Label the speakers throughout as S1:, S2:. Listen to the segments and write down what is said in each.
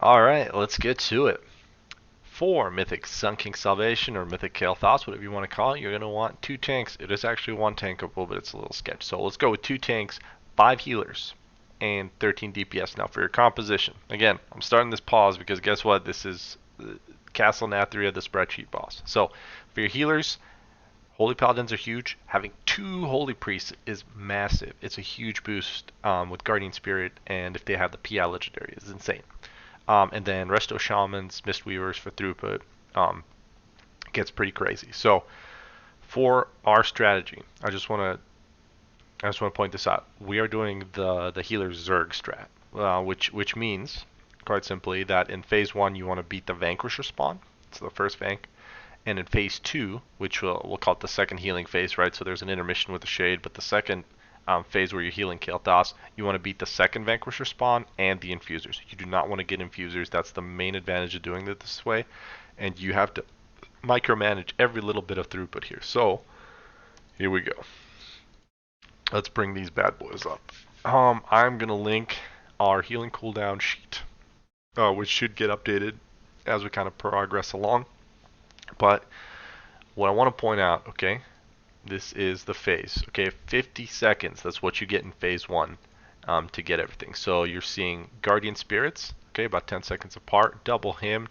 S1: Alright, let's get to it. For Mythic Sun King Salvation or Mythic Kael'thas, whatever you want to call it, you're going to want 2 tanks. It is actually 1 tankable, but it's a little sketch. So let's go with 2 tanks, 5 healers, and 13 DPS. Now for your composition. Again, I'm starting this pause because guess what? This is Castle Nathria, the spreadsheet boss. So for your healers, Holy Paladins are huge. Having 2 Holy Priests is massive. It's a huge boost with Guardian Spirit, and if they have the PI legendary, it's insane. And then Resto Shamans, Mistweavers for throughput gets pretty crazy. So for our strategy, I just want to point this out. We are doing the healer Zerg strat, which means quite simply that in phase 1 you want to beat the Vanquisher spawn. It's the first Vank. And in phase 2, which we'll call it the second healing phase, right? So there's an intermission with the Shade, but the second phase where you're healing Kael'thas, you want to beat the second Vanquisher spawn and the Infusers. You do not want to get Infusers. That's the main advantage of doing it this way. And you have to micromanage every little bit of throughput here. So, here we go. Let's bring these bad boys up. I'm going to link our healing cooldown sheet, which should get updated as we kind of progress along. But what I want to point out, okay, this is the phase. Okay, 50 seconds. That's what you get in phase 1 to get everything. So you're seeing Guardian Spirits, okay, about 10 seconds apart. Double him.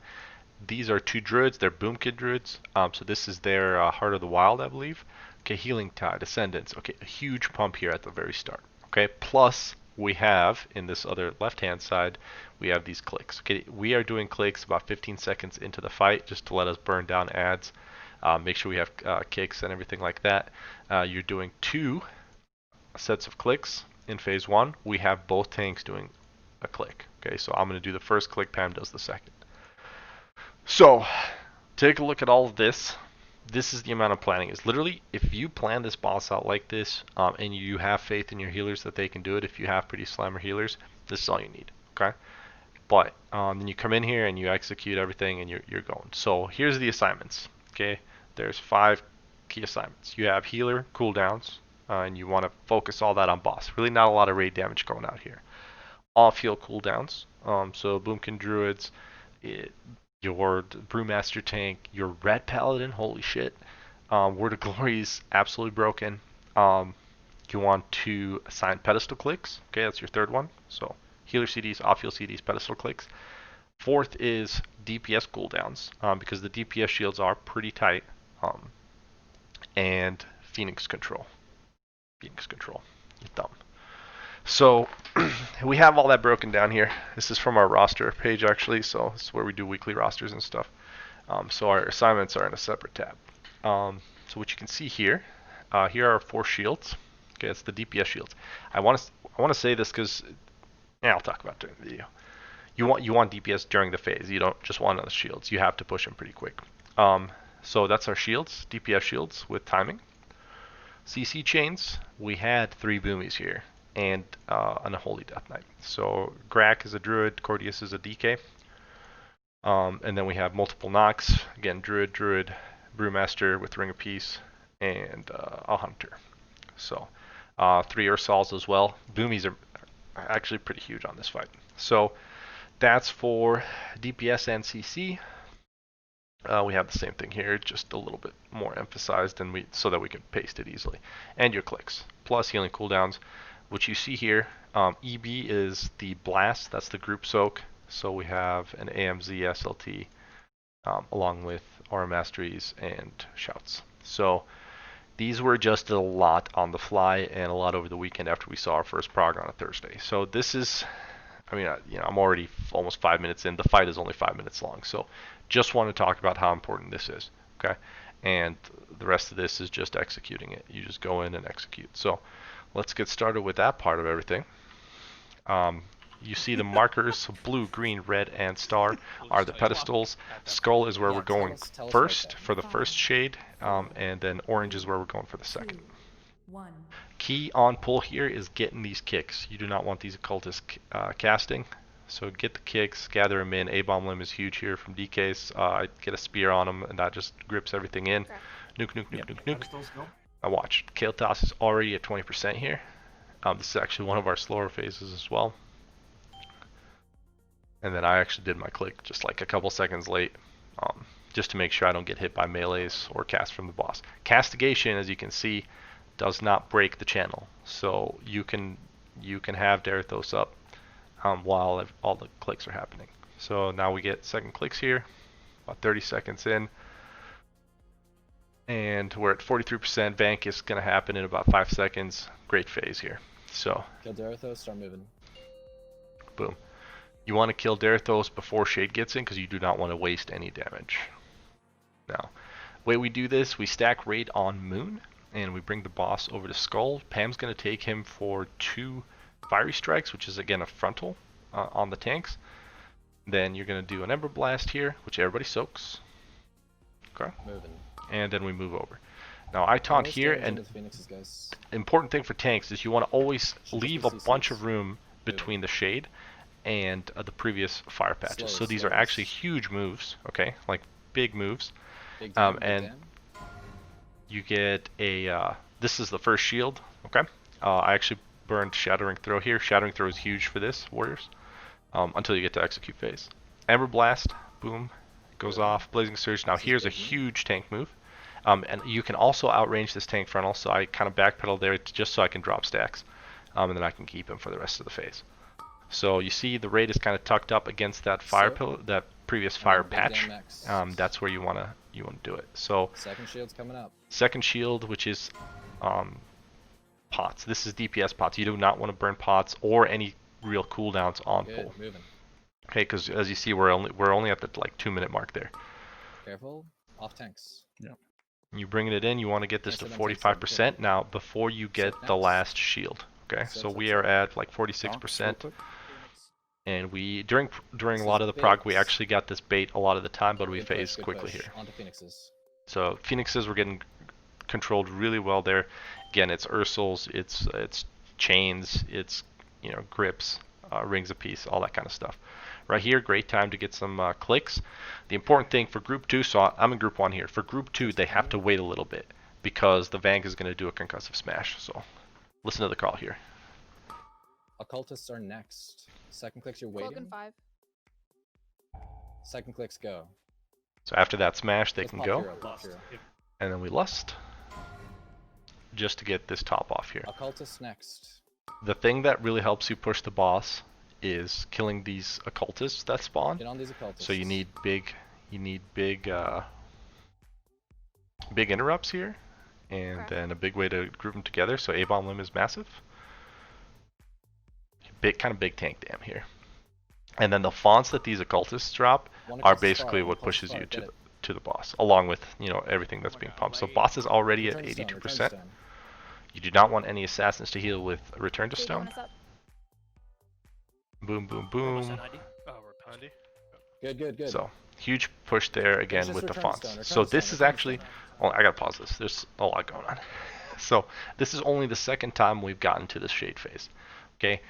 S1: These are 2 druids. They're Boomkid druids. So this is their Heart of the Wild, I believe. Okay, Healing Tide, Ascendants. Okay, a huge pump here at the very start. Okay, plus we have in this other left-hand side, we have these clicks. Okay, we are doing clicks about 15 seconds into the fight just to let us burn down ads. Make sure we have kicks and everything like that. You're doing 2 sets of clicks in phase 1. We have both tanks doing a click. Okay, so I'm going to do the first click, Pam does the second. So, take a look at all of this. This is the amount of planning. It's literally, if you plan this boss out like this, and you have faith in your healers that they can do it, if you have pretty slammer healers, this is all you need. Okay? But then you come in here and you execute everything and you're going. So here's the assignments. Okay, there's 5 key assignments. You have healer cooldowns, and you want to focus all that on boss. Really not a lot of raid damage going out here. Off heal cooldowns. So Boomkin Druids, your Brewmaster tank, your Red Paladin. Holy shit. Word of Glory is absolutely broken. You want to assign pedestal clicks. Okay, that's your 3rd one. So healer CDs, off heal CDs, pedestal clicks. 4th is DPS cooldowns, because the DPS shields are pretty tight. And Phoenix Control. Phoenix Control. Your thumb. So we have all that broken down here. This is from our roster page actually, so this is where we do weekly rosters and stuff. So our assignments are in a separate tab. So what you can see here, here are 4 shields. Okay, it's the DPS shields. I want to say this because I'll talk about it during the video. You want DPS during the phase. You don't just want the shields. You have to push them pretty quick. So that's our shields, DPS shields with timing. CC chains, we had 3 boomies here and an Unholy Death Knight. So Grak is a druid, Cordius is a DK. And then we have multiple knocks. Again, druid, brewmaster with Ring of Peace, and a hunter. So 3 Ursals as well. Boomies are actually pretty huge on this fight. So that's for DPS and CC. We have the same thing here, just a little bit more emphasized, and so that we can paste it easily. And your clicks, plus healing cooldowns, which you see here. EB is the blast, that's the group soak. So we have an AMZ SLT along with aura masteries and shouts. So these were just a lot on the fly and a lot over the weekend after we saw our first prog on a Thursday. So this is, I mean, I'm already almost 5 minutes in. The fight is only 5 minutes long. So just want to talk about how important this is, okay? And the rest of this is just executing it. You just go in and execute. So let's get started with that part of everything. You see the markers, blue, green, red, and star are the pedestals. Skull is where we're going first for the first shade, and then orange is where we're going for the second. Key on pull here is getting these kicks. You do not want these occultists casting. So get the kicks, gather them in. A-bomb limb is huge here from DKs. Get a spear on them, and that just grips everything in. Nuke, nuke, nuke, nuke, nuke. Now watch, Kael'thas is already at 20% here. This is actually one of our slower phases as well. And then I actually did my click just like a couple seconds late, just to make sure I don't get hit by melees or cast from the boss. Castigation, as you can see, does not break the channel, so you can have Darethos up while all the clicks are happening. So now we get second clicks here, about 30 seconds in, and we're at 43%. Vank is going to happen in about 5 seconds. Great phase here. So
S2: kill Darethos, start moving.
S1: Boom. You want to kill Darethos before Shade gets in because you do not want to waste any damage. Now, the way we do this, we stack Raid on Moon, and we bring the boss over to Skull. Pam's going to take him for 2 Fiery Strikes, which is again a frontal on the tanks. Then you're going to do an Ember Blast here, which everybody soaks. Okay.
S2: Moving.
S1: And then we move over. Now I taunt here, and
S2: Phoenixes, guys.
S1: Important thing for tanks is you want to always leave a bunch of room between the Shade and the previous fire patches. So these are actually huge moves, okay? Like big moves. And you get a, this is the first shield, okay? I actually burned Shattering Throw here. Shattering Throw is huge for this, Warriors, until you get to execute phase. Ember Blast, boom, goes off. Blazing Surge, now here's a huge tank move. And you can also outrange this tank frontal, so I kind of backpedal there just so I can drop stacks. And then I can keep him for the rest of the phase. So you see the Raid is kind of tucked up against that fire pillar, that previous fire patch. That's where you want to do it. So
S2: second shield's coming up.
S1: Second shield, which is pots. This is DPS pots. You do not want to burn pots or any real cooldowns on pull. Okay, because as you see, we're only at the like 2-minute mark there.
S2: Careful, off tanks.
S3: Yeah.
S1: You bringing it in. You want to get this to 45% now before you get the last shield. Okay, so we are at like 46%. And we during a lot of the prog, we actually got this bait a lot of the time, but we phased quickly here.
S2: Onto Phoenixes.
S1: So Phoenixes were getting controlled really well there. Again, it's Ursals, it's chains, it's grips, rings of peace, all that kind of stuff. Right here, great time to get some clicks. The important thing for group 2, so I'm in group 1 here. For group 2, they have to wait a little bit because the Vank is going to do a concussive smash. So listen to the call here.
S2: Occultists are next. Second clicks, you're waiting.
S4: 5.
S2: Second clicks, go.
S1: So after that smash, they can go.
S2: Hero.
S1: And then we lust just to get this top off here.
S2: Occultists next.
S1: The thing that really helps you push the boss is killing these occultists that spawn.
S2: Get on these occultists.
S1: So you need big interrupts here, and then a big way to group them together. So A-bomb limb is massive. Kind of big tank dam here. And then the fonts that these occultists drop are basically what pushes you to the boss, along with everything that's being pumped. So boss is already at 82%. You do not want any assassins to heal with Return to Stone. Boom, boom, boom.
S2: Good.
S1: So huge push there again with the fonts. So this is actually, well, I gotta pause this. There's a lot going on. So this is only the second time we've gotten to this Shade phase. Okay.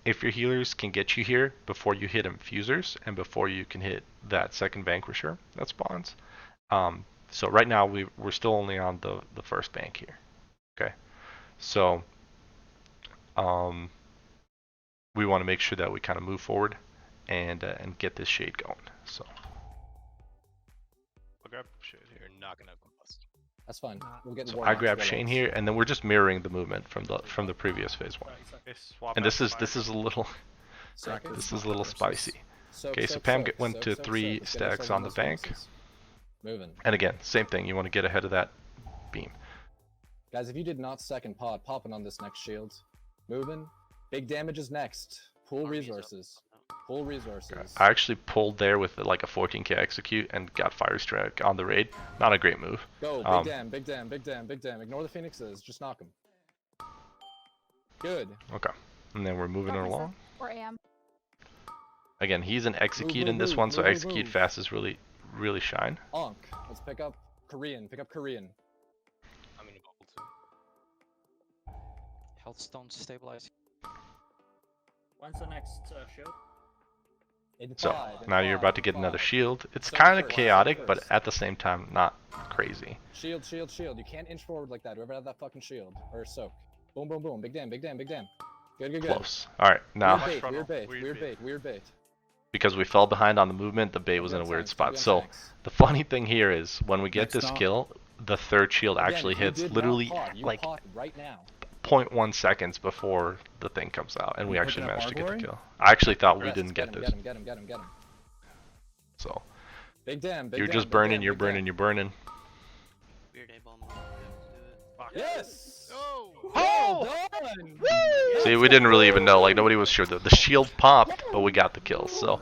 S1: If your healers can get you here before you hit infusers and before you can hit that second Vanquisher that spawns. So right now we're still only on the first bank here. Okay. So we want to make sure that we kind of move forward and get this Shade going. So
S3: I'll grab Shade here, not gonna bust.
S2: That's fine. We'll get
S1: so I grab Shane here, and then we're just mirroring the movement from the previous phase 1. And this is a little spicy. Okay, so Pam went to 3 stacks on the bank. And again, same thing. You want to get ahead of that beam.
S2: Guys, if you did not second pod, popping on this next shield. Moving. Big damage is next. Pool resources. Pull resources. Okay.
S1: I actually pulled there with like a 14k execute and got Fire Strike on the raid. Not a great move.
S2: Go, big damn. Ignore the Phoenixes, just knock them. Good.
S1: Okay, and then we're moving along.
S4: Or AM.
S1: Again, he's an execute in this one, so execute fast is really shine.
S2: Onk. Let's pick up Korean.
S3: I'm in a bubble too.
S5: Health stones stabilize.
S6: When's the next shield?
S1: So now you're about to get another shield. It's kind of chaotic, but at the same time not crazy.
S2: Shield, shield, shield. You can't inch forward like that. Whoever had that fucking shield. Or soak. Boom, boom, boom. Big damn, big damn, big damn. Good, good, good.
S1: Close. All right, now
S2: Weird bait,
S3: Frontal,
S2: weird bait,
S3: weird
S2: weird
S3: bait.
S2: bait, weird bait.
S1: because we fell behind on the movement, the bait was in a
S2: Good
S1: weird
S2: tanks,
S1: spot.
S2: good
S1: So
S2: tanks.
S1: the funny thing here is when we get
S4: Next
S1: this
S4: stop.
S1: kill, the third shield
S2: Again,
S1: actually
S2: you
S1: hits
S2: did not
S1: literally
S2: pot. You
S1: like
S2: pot right now.
S1: 0.1 seconds before the thing comes out, and we
S4: You
S1: actually
S4: picking up
S1: managed to get the
S4: Argory?
S1: kill. I actually thought we
S2: Yes,
S1: didn't get
S2: him,
S1: this.
S2: Get him, get him, get him, get him.
S1: So
S2: Big damn, big
S1: you're
S2: damn,
S1: just
S2: big
S1: burning,
S2: damn,
S1: you're
S2: big
S1: burning,
S2: damn.
S1: you're burning.
S5: Weird A-ball move. Do it.
S2: Yes!
S3: Oh!
S2: Well done!
S1: See, we didn't really even know. Like nobody was sure. The shield popped, but we got the kills. So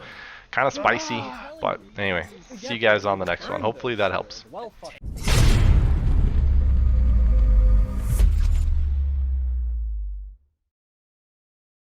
S1: kind of spicy. But anyway, see you guys on the next one. Hopefully that helps.
S2: Well fucking.